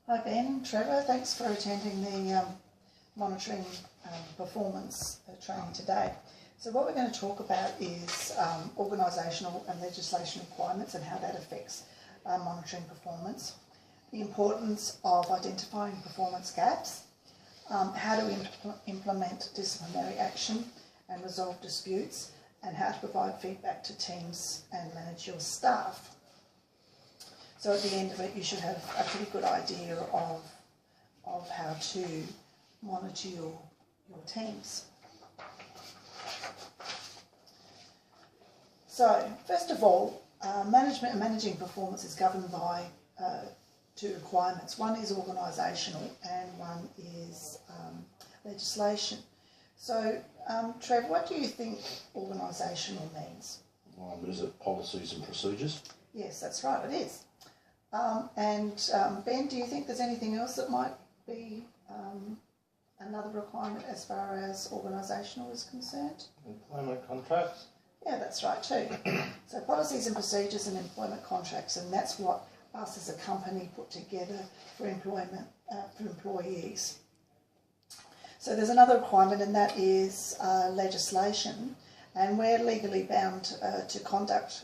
Hi Ben, Trevor, thanks for attending the monitoring performance training today. So what we're going to talk about is organisational and legislation requirements and how that affects monitoring performance, the importance of identifying performance gaps, how to implement disciplinary action and resolve disputes, and how to provide feedback to teams and manage your staff. So at the end of it, you should have a pretty good idea of how to monitor your teams. So first of all, management and managing performance is governed by two requirements. One is organisational and one is legislation. So Trev, what do you think organisational means? Is it policies and procedures? Yes, that's right, it is. Ben, do you think there's anything else that might be another requirement as far as organisational is concerned? Employment contracts? Yeah, that's right too. So policies and procedures and employment contracts, and that's what us as a company put together for employment for employees. So there's another requirement, and that is legislation, and we're legally bound to conduct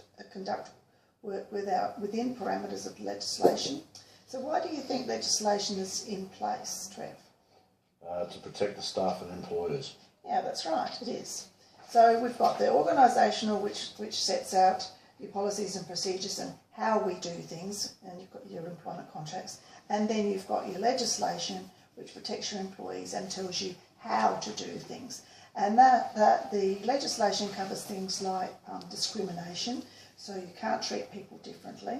work within parameters of legislation. So why do you think legislation is in place, Trev? To protect the staff and employers. Yeah, that's right, it is. So we've got the organisational, which sets out your policies and procedures and how we do things, and you've got your employment contracts, and then you've got your legislation, which protects your employees and tells you how to do things. And the legislation covers things like discrimination, so you can't treat people differently,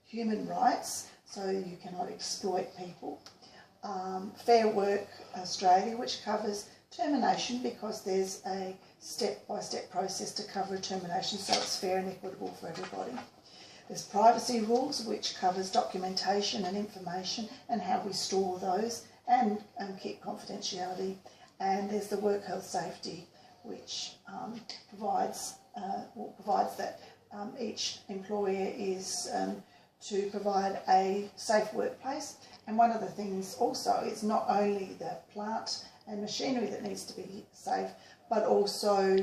human rights, so you cannot exploit people, Fair Work Australia, which covers termination because there's a step-by-step process to cover a termination, so it's fair and equitable for everybody. There's privacy rules, which covers documentation and information and how we store those and keep confidentiality. And there's the work health safety, which provides that each employer is to provide a safe workplace. And one of the things also is not only the plant and machinery that needs to be safe, but also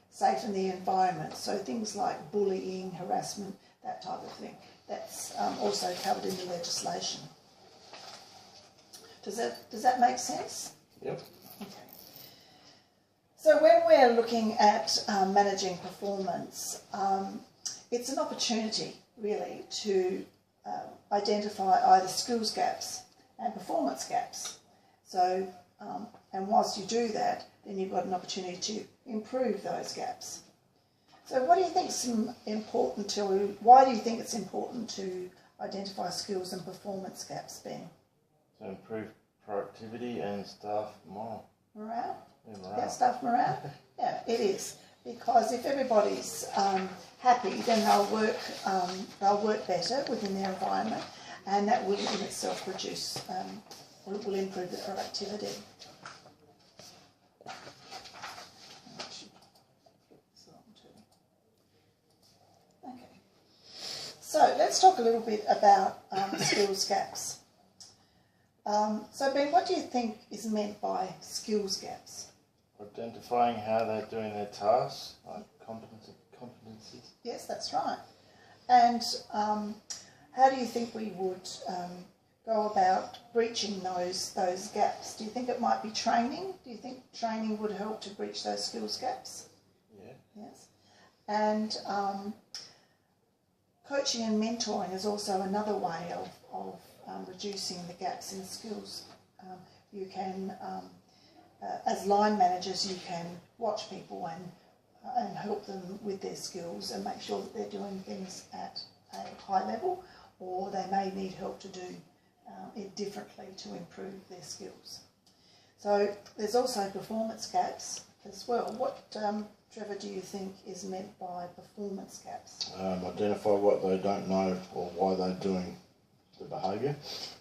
safe in the environment. So things like bullying, harassment, that type of thing. That's also covered in the legislation. Does that make sense? Yep. Okay. So when we're looking at managing performance, it's an opportunity really to identify either skills gaps and performance gaps. So, and whilst you do that, then you've got an opportunity to improve those gaps. So what do you think is important why do you think it's important to identify skills and performance gaps, Ben? To improve productivity and staff morale. Morale? Yeah, morale. Yeah, staff morale? Yeah, it is. Because if everybody's happy, then they'll work better within their environment, and that will in itself produce, will improve the productivity. Okay. So let's talk a little bit about skills gaps. So Ben, what do you think is meant by skills gaps? Identifying how they're doing their tasks, like competencies. Yes, that's right. And how do you think we would go about breaching those gaps? Do you think it might be training? Do you think training would help to breach those skills gaps? Yeah. Yes. And coaching and mentoring is also another way of reducing the gaps in skills. You can as line managers, you can watch people and help them with their skills and make sure that they're doing things at a high level, or they may need help to do it differently to improve their skills. So there's also performance gaps as well. What, Trevor, do you think is meant by performance gaps? Identify what they don't know or why they're doing the behaviour.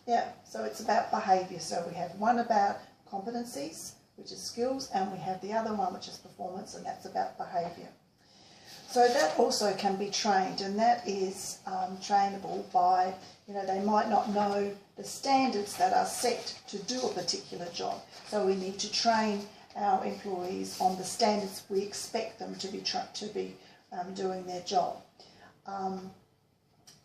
Yeah, so it's about behaviour. So we have one about competencies, which is skills, and we have the other one, which is performance, and that's about behaviour. So that also can be trained, and that is trainable by, they might not know the standards that are set to do a particular job. So we need to train our employees on the standards we expect them to be doing their job.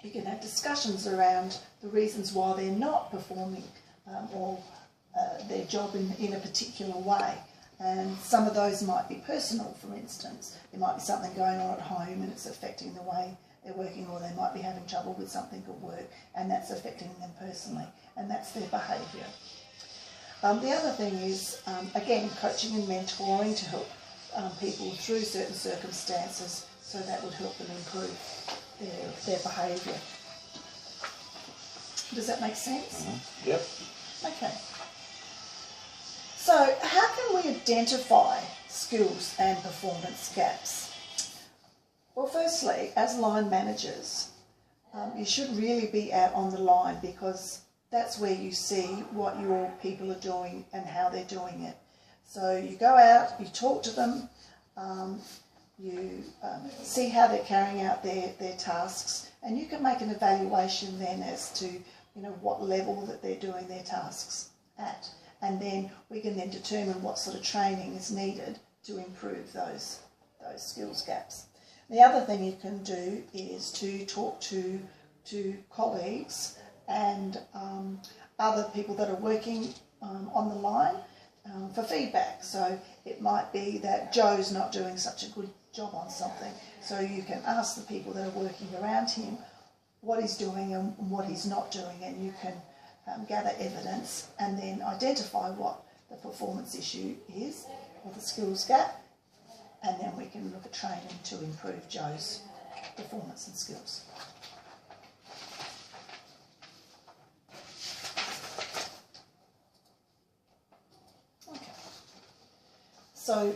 You can have discussions around the reasons why they're not performing their job in a particular way. And some of those might be personal, for instance. There might be something going on at home and it's affecting the way they're working, or they might be having trouble with something at work and that's affecting them personally, and that's their behaviour. The other thing is, again, coaching and mentoring to help people through certain circumstances, so that would help them improve their behaviour. Does that make sense? Mm-hmm. Yep. Okay. So how can we identify skills and performance gaps? Well, firstly, as line managers, you should really be out on the line, because that's where you see what your people are doing and how they're doing it. So you go out, you talk to them, you see how they're carrying out their tasks, and you can make an evaluation then as to what level that they're doing their tasks at. And then we can then determine what sort of training is needed to improve those skills gaps. The other thing you can do is to talk to colleagues and other people that are working on the line for feedback. So it might be that Joe's not doing such a good job on something. So you can ask the people that are working around him what he's doing and what he's not doing, and you can gather evidence and then identify what the performance issue is, or the skills gap, and then we can look at training to improve Joe's performance and skills. Okay. So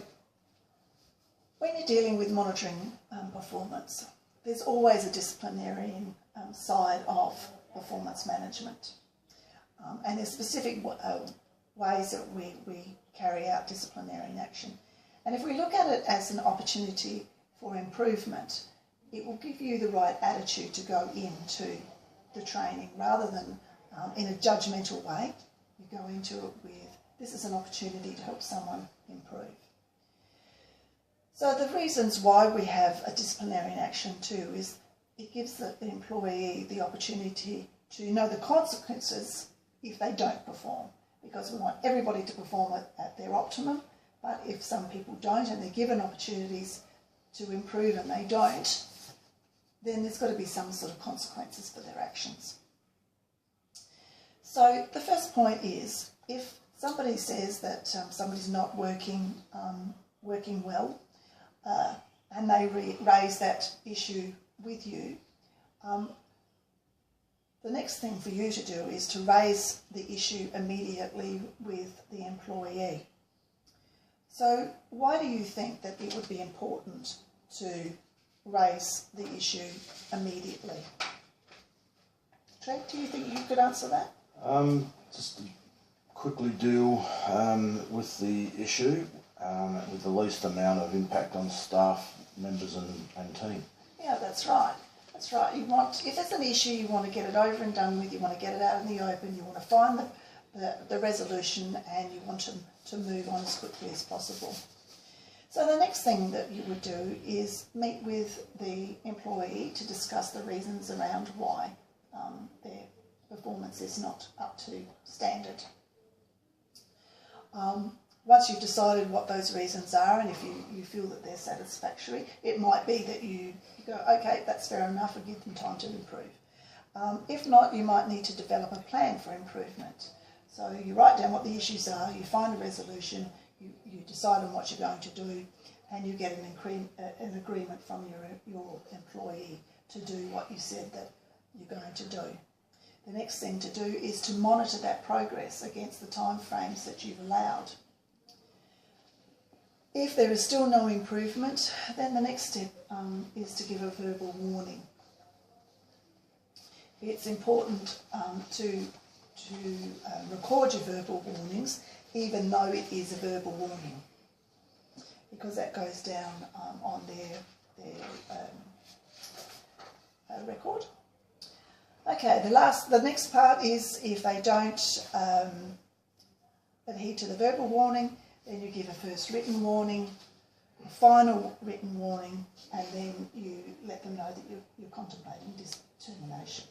when you're dealing with monitoring performance, there's always a disciplinarian side of performance management. And there's specific ways that we carry out disciplinary action. And if we look at it as an opportunity for improvement, it will give you the right attitude to go into the training, rather than in a judgmental way. You go into it with, this is an opportunity to help someone improve. So the reasons why we have a disciplinary action too is it gives the employee the opportunity to know the consequences if they don't perform, because we want everybody to perform at their optimum. But if some people don't and they're given opportunities to improve and they don't, then there's got to be some sort of consequences for their actions. So the first point is, if somebody says that somebody's not working well, and they raise that issue with you, the next thing for you to do is to raise the issue immediately with the employee. So why do you think that it would be important to raise the issue immediately? Trent, do you think you could answer that? Just to quickly deal with the issue with the least amount of impact on staff, members and team. Yeah, that's right. That's right. If it's an issue, you want to get it over and done with, you want to get it out in the open, you want to find the resolution, and you want to move on as quickly as possible. So the next thing that you would do is meet with the employee to discuss the reasons around why their performance is not up to standard. Once you've decided what those reasons are, and if you feel that they're satisfactory, it might be that you go, okay, that's fair enough, and give them time to improve. If not, you might need to develop a plan for improvement. So you write down what the issues are, you find a resolution, you decide on what you're going to do, and you get an agreement from your employee to do what you said that you're going to do. The next thing to do is to monitor that progress against the timeframes that you've allowed. If there is still no improvement, then the next step is to give a verbal warning. It's important to record your verbal warnings, even though it is a verbal warning, because that goes down on record. Okay, the next part is if they don't adhere to the verbal warning, then you give a first written warning, a final written warning, and then you let them know that you're contemplating termination.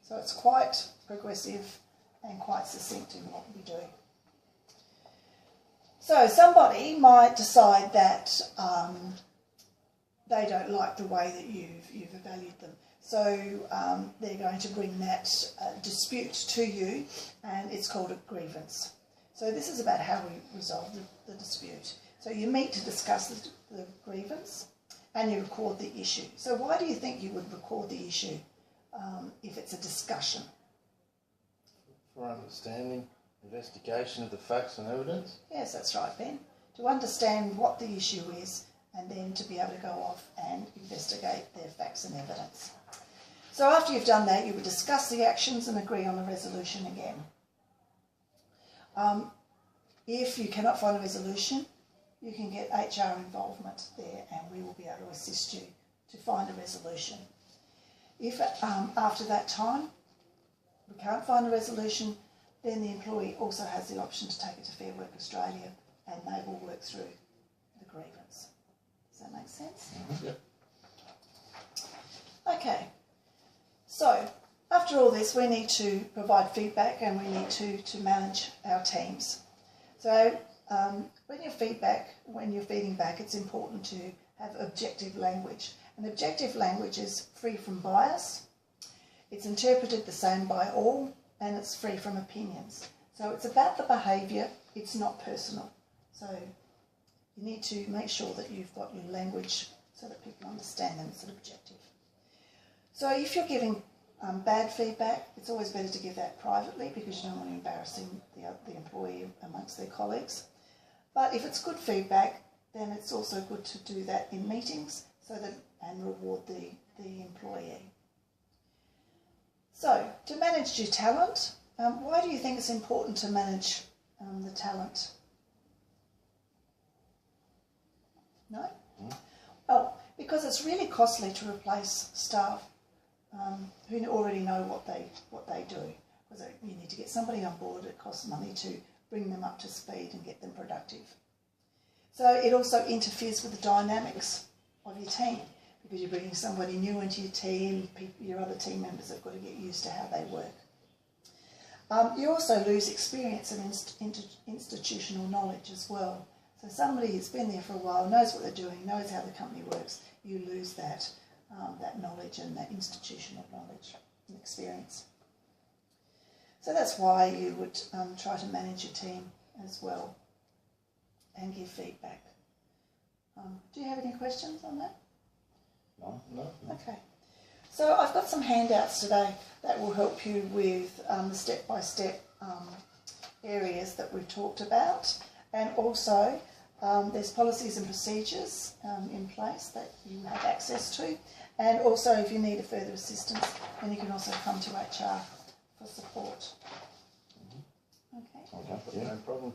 So it's quite progressive and quite succinct in what we do. So somebody might decide that they don't like the way that you've evaluated them. So they're going to bring that dispute to you, and it's called a grievance. So this is about how we resolve the dispute. So you meet to discuss the grievance, and you record the issue. So why do you think you would record the issue if it's a discussion? For understanding, investigation of the facts and evidence. Yes, that's right, Ben. To understand what the issue is, and then to be able to go off and investigate their facts and evidence. So after you've done that, you would discuss the actions and agree on a resolution again. If you cannot find a resolution, you can get HR involvement there, and we will be able to assist you to find a resolution. If after that time we can't find a resolution, then the employee also has the option to take it to Fair Work Australia, and they will work through the grievance. Does that make sense? Mm-hmm. Yep. Okay, so after all this, we need to provide feedback, and we need to manage our teams. So when you're feeding back, it's important to have objective language. And objective language is free from bias, it's interpreted the same by all, and it's free from opinions. So it's about the behaviour, it's not personal. So you need to make sure that you've got your language so that people understand them. It's objective. So if you're giving bad feedback, it's always better to give that privately, because you don't want to embarrass the employee amongst their colleagues. But if it's good feedback, then it's also good to do that in meetings and reward the employee. So to manage your talent, why do you think it's important to manage the talent? No? Oh, because it's really costly to replace staff who already know what they do. Because you need to get somebody on board, it costs money to bring them up to speed and get them productive. So it also interferes with the dynamics of your team, because you're bringing somebody new into your team, your other team members have got to get used to how they work. You also lose experience and institutional knowledge as well. So somebody who's been there for a while, knows what they're doing, knows how the company works, you lose that knowledge and that institutional knowledge and experience. So that's why you would try to manage your team as well and give feedback. Do you have any questions on that? No. Okay. So I've got some handouts today that will help you with the step-by-step areas that we've talked about, and also there's policies and procedures in place that you have access to, and also if you need further assistance, then you can also come to HR for support. Okay. Okay, no problem.